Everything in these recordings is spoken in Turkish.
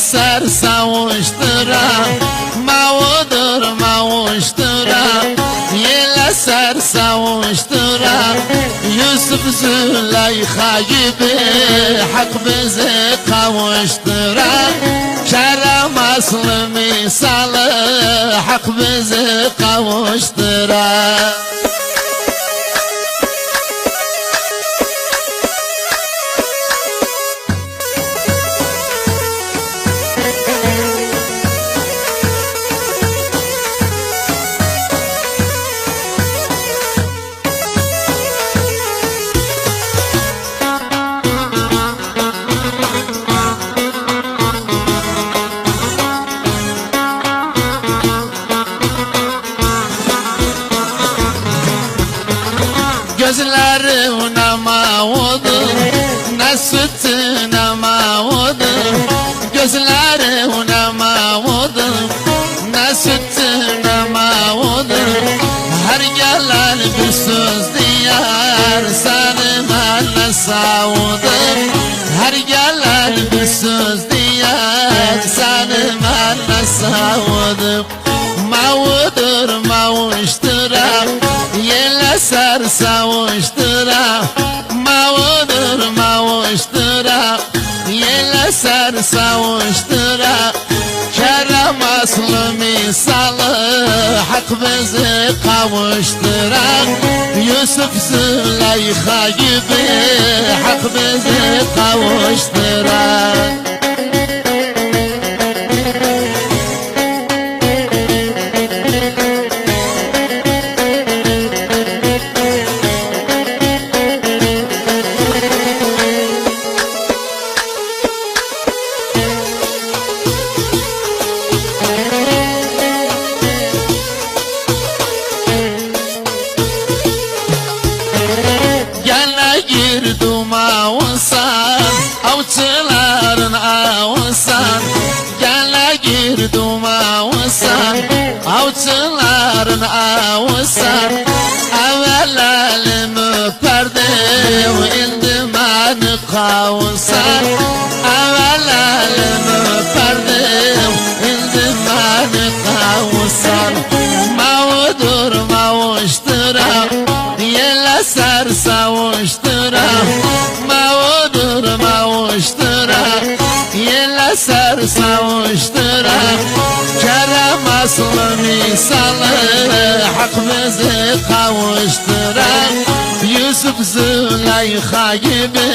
ser savuştura, mağudur mağuştura, yele ser savuştura. Yusuf Züleyha gibi hak bizi kavuştura, kerem aslı misalı hak bizi kavuştura. Gözlerine mavudur, ne sütüne mavudur. Gözlerine mavudur, ne sütüne mavudur. Her gelen bir söz diyar, seni benle savudur. Her gelen bir söz diyar, seni benle savudur. Mavudur mavuştura, yele ser savuştura. Mavudur mavuştura, yele ser savuştura. Kerem aslı misalı hak bizi kavuştura. Yusuf Züleyha gibi hak bizi kavuştura. Girdim avusan, avcıların avusan. Gele girdim avusan, avcıların avusan. Evvel elimi öperdim, indi beni kavusan. Evvel elimi öperdim, indi beni kavusan. Mavudur mavuştura, yele ser savuştura. Mavudur mavuştura, yele ser savuştura. Kerem aslı misalı hak bizi kavuştura. Yusuf Züleyha gibi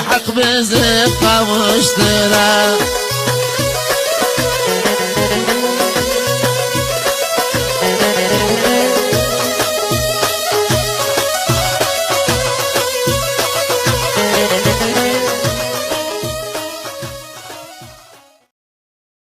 hak bizi kavuştura.